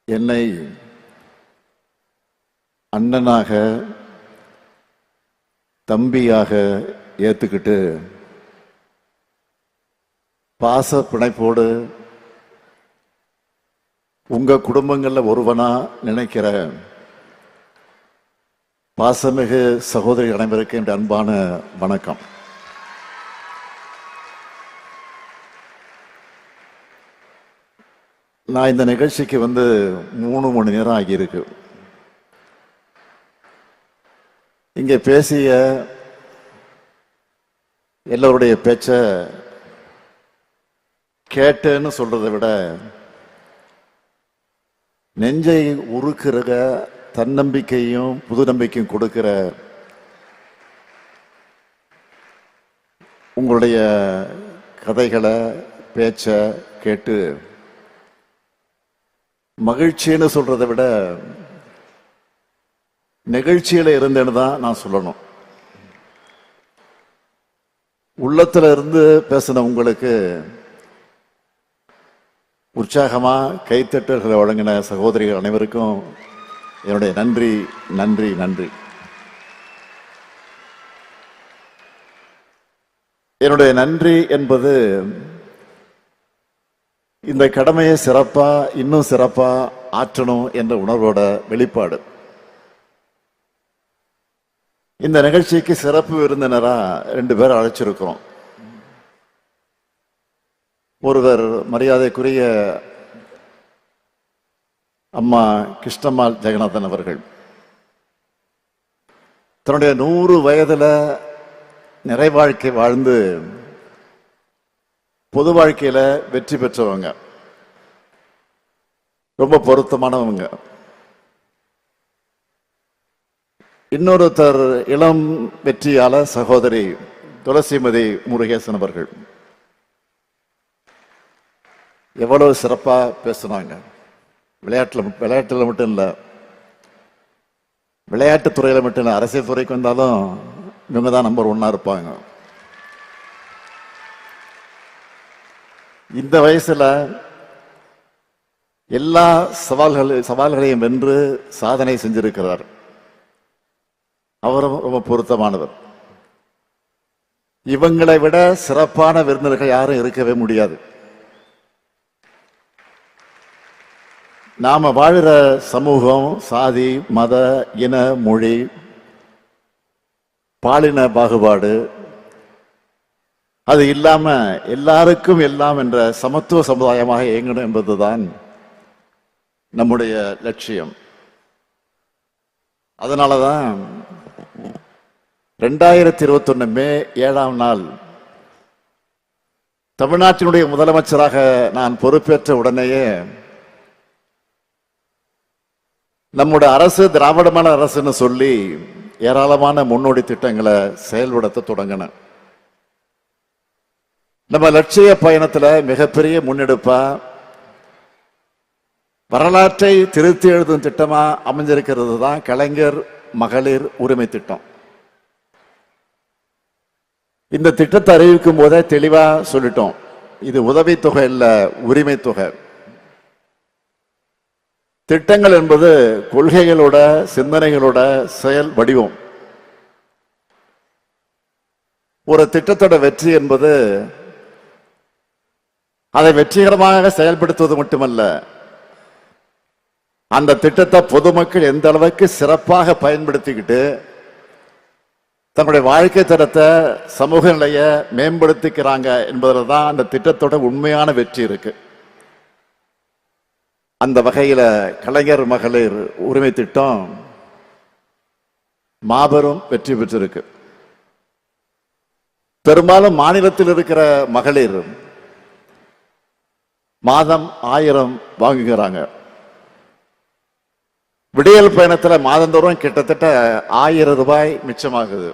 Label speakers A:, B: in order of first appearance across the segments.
A: என்னை அண்ணனாக தம்பியாக ஏத்துக்கிட்டு பாச பிணைப்போடு உங்க குடும்பங்கள்ல ஒருவனா நினைக்கிற பாசமிகு சகோதரி அனைவருக்கு என்ற அன்பான வணக்கம். நான் இந்த நிகழ்ச்சிக்கு 3 மணி நேரம் ஆகியிருக்கு. இங்கே பேசிய எல்லோருடைய பேச்ச கேட்டேன்னு சொல்றதை விட நெஞ்சை உருக்குற தன்னம்பிக்கையும் புது நம்பிக்கையும் கொடுக்கிற உங்களுடைய கதைகளை பேச்ச கேட்டு மகிழ்ச்சின்னு சொல்றதை விட நிகழ்ச்சியில இருந்தேன்னு தான் நான் சொல்லணும். உள்ளத்துல இருந்து பேசின உங்களுக்கு உற்சாகமா கைத்தட்டல்களை வழங்கின சகோதரிகள் அனைவருக்கும் என்னுடைய நன்றி நன்றி நன்றி. என்னுடைய நன்றி என்பது இந்த கடமையை சிறப்பா இன்னும் சிறப்பா ஆற்றணும் என்ற உணர்வோட வெளிப்பாடு. இந்த நிகழ்ச்சிக்கு சிறப்பு விருந்தினரா 2 பேர் அழைச்சிருக்கிறோம். ஒருவர் மரியாதைக்குரிய அம்மா கிருஷ்ணம்மாள் ஜெகநாதன் அவர்கள். தன்னுடைய 100 வயதுல நிறை வாழ்க்கை வாழ்ந்து பொது வாழ்க்கையில வெற்றி பெற்றவங்க, ரொம்ப பொருத்தமானவங்க. இன்னொருத்தர் இளம் வெற்றியாளர் சகோதரி துளசிமதி முருகேசன் அவர்கள். எவ்வளவு சிறப்பா பேசுனாங்க. விளையாட்டுல மட்டும் இல்ல, விளையாட்டு துறையில மட்டும் இல்ல, அரசியல் துறைக்கு வந்தாலும் இவங்க தான் நம்பர் 1 இருப்பாங்க. இந்த வயசுல எல்லா சவால்களையும் வென்று சாதனை செஞ்சிருக்கிறார். அவரும் ரொம்ப பொருத்தமானவர். இவங்களை விட சிறப்பான விருந்தினர்கள் யாரும் இருக்கவே முடியாது. நாம வாழுற சமூகம் சாதி மத இன மொழி பாலின பாகுபாடு அது இல்லாம எல்லாருக்கும் எல்லாம் என்ற சமத்துவ சமுதாயமாக இயங்கணும் என்பதுதான் நம்முடைய லட்சியம். அதனாலதான் 2021 மே 7ஆம் நாள் தமிழ்நாட்டினுடைய முதலமைச்சராக நான் பொறுப்பேற்ற உடனேயே நம்முடைய அரசு திராவிடமான அரசுன்னு சொல்லி ஏராளமான முன்னோடி திட்டங்களை செயல்படுத்த தொடங்கின. நம்ம லட்சிய பயணத்துல மிகப்பெரிய முன்னெடுப்பா வரலாற்றை திருத்தி எழுதும் திட்டமா அமைஞ்சிருக்கிறது தான் கலைஞர் மகளிர் உரிமை திட்டம். இந்த திட்டத்தை அறிவிக்கும் போதே தெளிவா சொல்லிட்டோம், இது உதவித்தொகை இல்ல, உரிமை தொகை. திட்டங்கள் என்பது கொள்கைகளோட சிந்தனைகளோட செயல் வடிவம். ஒரு திட்டத்தோட வெற்றி என்பது அதை வெற்றிகரமாக செயல்படுத்துவது மட்டுமல்ல, அந்த திட்டத்தை பொதுமக்கள் எந்த அளவுக்கு சிறப்பாக பயன்படுத்திக்கிட்டு தன்னுடைய வாழ்க்கை தரத்தை சமூக நிலைய மேம்படுத்திக்கிறாங்க என்பதில் தான் அந்த திட்டத்தோட உண்மையான வெற்றி இருக்கு. அந்த வகையில கலைஞர் மகளிர் உரிமை திட்டம் மாபெரும் வெற்றி பெற்றிருக்கு. பெரும்பாலும் மாநிலத்தில் இருக்கிற மகளிர் மாதம் 1000 வாங்குகிறாங்க. விடியல் பயணத்துல மாதந்தோறும் கிட்டத்தட்ட 1000 ரூபாய் மிச்சமாகுது.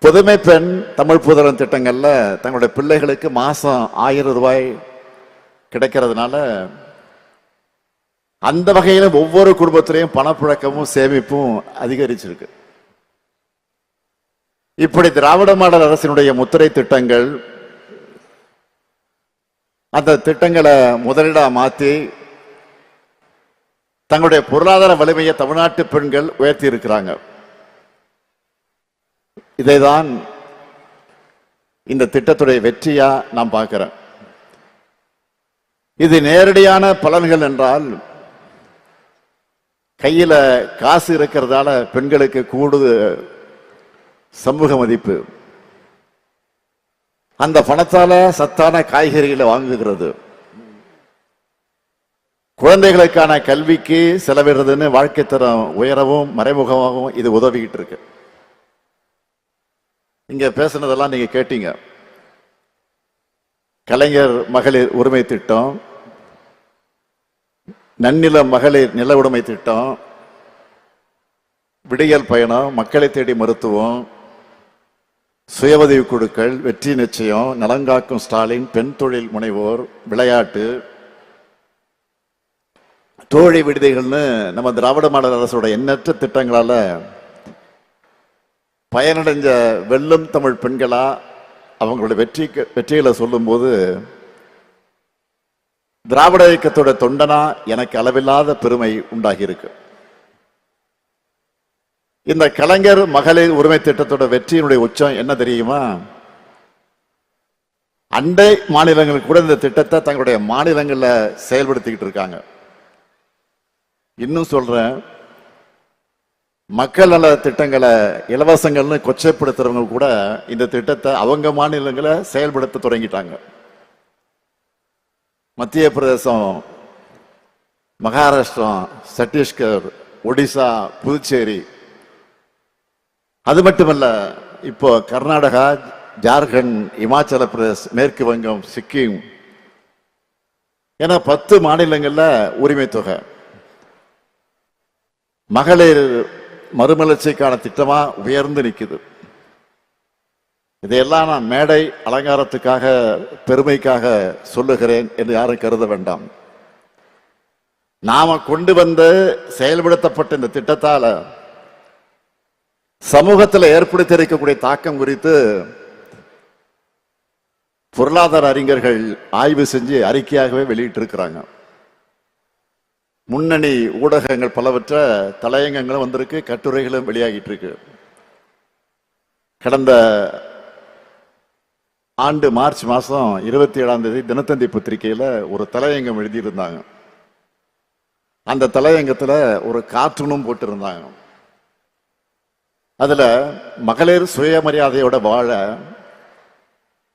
A: புதுமை பெண் தமிழ் புதல்வன் திட்டங்கள்ல தங்களுடைய பிள்ளைகளுக்கு மாசம் 1000 ரூபாய் கிடைக்கிறதுனால அந்த வகையில ஒவ்வொரு குடும்பத்திலையும் பணப்புழக்கமும் சேமிப்பும் அதிகரிச்சிருக்கு. இப்படி திராவிட மாடல் அரசினுடைய முத்திரை திட்டங்கள் அந்த திட்டங்களை முதலீடா மாற்றி தங்களுடைய பொருளாதார வலிமையை தமிழ்நாட்டு பெண்கள் உயர்த்தி இருக்கிறாங்க. இதைதான் இந்த திட்டத்துடைய வெற்றியா நான் பார்க்கிறேன். இது நேரடியான பலன்கள் என்றால் கையில காசு இருக்கிறதால பெண்களுக்கு கூடுதல் சமூக மதிப்பு, அந்த பணத்தால சத்தான காய்கறிகளை வாங்குகிறது, குழந்தைகளுக்கான கல்விக்கு செலவிடுறதுன்னு வாழ்க்கை தரம் உயரவும் மறைமுகமாகவும் இது உதவிக்கிட்டு இருக்கு. இங்க பேசுனதெல்லாம் நீங்க கேட்டீங்க. கலைஞர் மகளிர் உரிமை திட்டம், நன்னில மகளிர் நில உடைமை திட்டம், விடியல் பயணம், மக்களை தேடி மருத்துவம், சுய உதவி குழுக்கள், வெற்றி நிச்சயம், நலங்காக்கும் ஸ்டாலின், பெண் தொழில் முனைவோர், விளையாட்டு, தோழி விடுதிகள்னு நம்ம திராவிட மாடல் அரசோட எண்ணற்ற திட்டங்களால பயனடைஞ்ச வெல்லும் தமிழ் பெண்களா அவங்களுடைய வெற்றிகளை சொல்லும் போது திராவிட இயக்கத்தோட தொண்டனா எனக்கு அளவில்லாத பெருமை உண்டாகி இருக்கு. இந்த கலைஞர் மகளிர் உரிமை திட்டத்தோட வெற்றியினுடைய உச்சம் என்ன தெரியுமா? அண்டை மாநிலங்களுக்கு கூட இந்த திட்டத்தை தங்களுடைய மாநிலங்கள்ல செயல்படுத்திக்கிட்டு இருக்காங்க. இன்னும் சொல்றேன், மக்கள் நல திட்டங்களை இலவசங்கள்னு கொச்சைப்படுத்துறவங்க கூட இந்த திட்டத்தை அவங்க மாநிலங்களை செயல்படுத்த தொடங்கிட்டாங்க. மத்திய பிரதேசம், மகாராஷ்டிரா, சத்தீஸ்கர், ஒடிசா, புதுச்சேரி, அது மட்டுமல்ல இப்போ கர்நாடகா, ஜார்க்கண்ட், இமாச்சல பிரதேஷ், மேற்கு வங்கம், சிக்கிம் என 10 மாநிலங்கள்ல உரிமை தொகை. மகளிர் மறுமலர்ச்சிக்கான திட்டமா உயர்ந்து நிற்குது. இதையெல்லாம் நான் மேடை அலங்காரத்துக்காக பெருமைக்காக சொல்லுகிறேன் என்று யாரும் கருத வேண்டாம். நாம கொண்டு வந்து செயல்படுத்தப்பட்ட இந்த திட்டத்தால சமூகத்தில் ஏற்படுத்தி இருக்கக்கூடிய தாக்கம் குறித்து பொருளாதார அறிஞர்கள் ஆய்வு செஞ்சு அறிக்கையாகவே வெளியிட்டு இருக்கிறாங்க. முன்னணி ஊடகங்கள் பலவற்ற தலையங்கங்களும் வந்திருக்கு, கட்டுரைகளும் வெளியாகிட்டு இருக்கு. கடந்த ஆண்டு மார்ச் மாதம் 27ஆம் தேதி தினத்தந்தி பத்திரிகையில ஒரு தலையங்கம் எழுதியிருந்தாங்க. அந்த தலையங்கத்துல ஒரு கார்ட்டூனும் போட்டிருந்தாங்க. அதுல மகளிர் சுயமரியாதையோட வாழ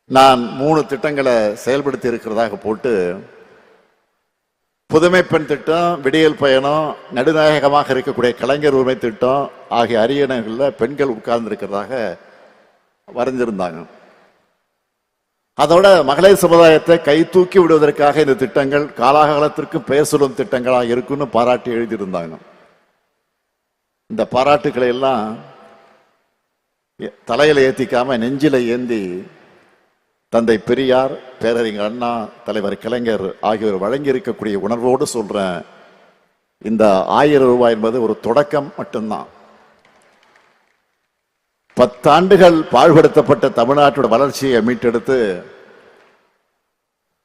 A: நான் 3 திட்டங்களை செயல்படுத்தி இருக்கிறதாக போட்டு, புதுமை பெண் திட்டம், விடியல் பயணம், நடுநாயகமாக இருக்கக்கூடிய கலைஞர் உரிமை திட்டம் ஆகிய அரியணைகள்ல பெண்கள் உட்கார்ந்து இருக்கிறதாக வரைஞ்சிருந்தாங்க. அதோட மகளிர் சமுதாயத்தை கை தூக்கி விடுவதற்காக இந்த திட்டங்கள் காலாகாலத்திற்கு பெயர் சொல்லும் திட்டங்களாக இருக்குன்னு பாராட்டி எழுதியிருந்தாங்க. இந்த பாராட்டுக்களை எல்லாம் தலையில ஏத்திக்காம நெஞ்சில ஏந்தி தந்தை பெரியார், பேரறிஞர் அண்ணா, தலைவர் கலைஞர் ஆகியோர் வழங்கி இருக்கக்கூடிய உணர்வோடு சொல்றேன், இந்த 1000 ரூபாய் என்பது ஒரு தொடக்கம் மட்டும்தான். 10 ஆண்டுகள் பாழ்படுத்தப்பட்ட தமிழ்நாட்டோட வளர்ச்சியை மீட்டெடுத்து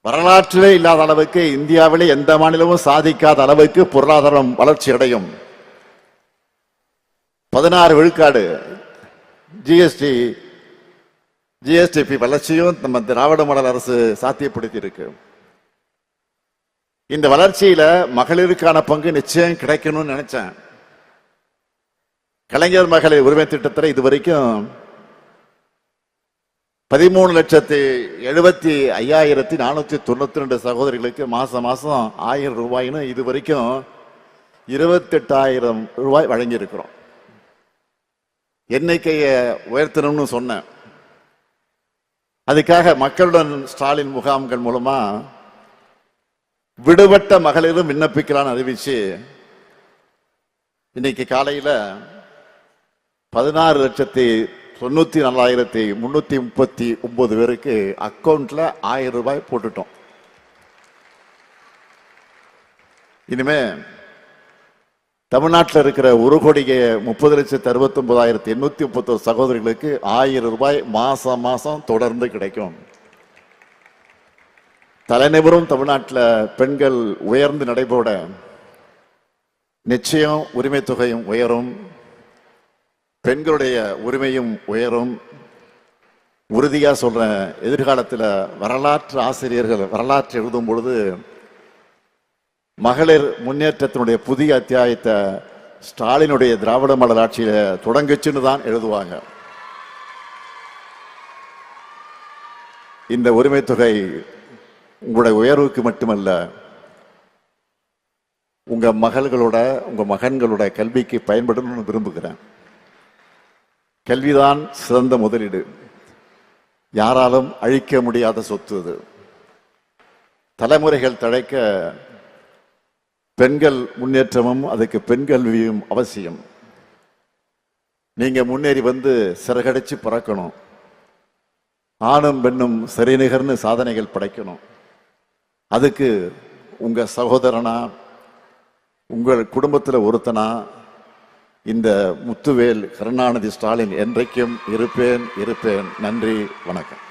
A: வரலாற்றிலே இல்லாத அளவுக்கு, இந்தியாவிலே எந்த மாநிலமும் சாதிக்காத அளவுக்கு பொருளாதாரம் வளர்ச்சி அடையும். 16 விழுக்காடு ஜிஎஸ்டிபி வளர்ச்சியும் நம்ம திராவிட மாடல் அரசு சாத்தியப்படுத்தி இருக்கு. இந்த வளர்ச்சியில மகளிருக்கான பங்கு நிச்சயம் கிடைக்கணும்னு நினைச்சேன். கலைஞர் மகளிர் உரிமை திட்டத்தில் இதுவரைக்கும் 13,75,492 சகோதரிகளுக்கு மாசம் 1000 ரூபாய்னு இதுவரைக்கும் 28,000 ரூபாய் வழங்கி இருக்கிறோம். எண்ணிக்கையை உயர்த்தணும்னு சொன்னேன். அதுக்காக மக்களுடன் ஸ்டாலின் முகாம்கள் மூலமா விடுபட்ட மகளிரும் விண்ணப்பிக்கலான்னு அறிவிச்சு இன்னைக்கு காலையில 16,94,339 பேருக்கு அக்கௌண்ட்ல 1000 ரூபாய் போட்டுட்டோம். இனிமே தமிழ்நாட்டில் இருக்கிற 1,30,69,831 சகோதரிகளுக்கு 1000 ரூபாய் மாசம் தொடர்ந்து கிடைக்கும். தலைநிவரும் தமிழ்நாட்டில் பெண்கள் உயர்ந்து நடைபோட நிச்சயம் உரிமை தொகையும் உயரும், பெண்களுடைய உரிமையும் உயரும். உறுதியா சொல்றேன், எதிர்காலத்தில் வரலாற்று ஆசிரியர்கள் வரலாற்று எழுதும் பொழுது மகளிர் முன்னேற்றத்தினுடைய புதிய அத்தியாயத்தை ஸ்டாலினுடைய திராவிட மாடல் ஆட்சியில தொடங்குச்சுன்னு தான் எழுதுவாங்க. இந்த உரிமை தொகை உங்களுடைய உயர்வுக்கு மட்டுமல்ல, உங்க மகள்களோட உங்க மகன்களோட கல்விக்கு பயன்படணும்னு விரும்புகிறேன். கல்விதான் சிறந்த முதலீடு, யாராலும் அழிக்க முடியாத சொத்து. அது தலைமுறைகள் தழைக்க பெண்கள் முன்னேற்றமும் அதுக்கு பெண் கல்வியும் அவசியம். நீங்க முன்னேறி வந்து சிறகடிச்சு பறக்கணும், ஆணும் பெண்ணும் சரிநிகர்னு சாதனைகள் படைக்கணும். அதுக்கு உங்க சகோதரனா உங்கள் குடும்பத்தில் ஒருத்தனா இந்த முத்துவேல் கருணாநிதி ஸ்டாலின் என்றைக்கும் இருப்பேன். நன்றி, வணக்கம்.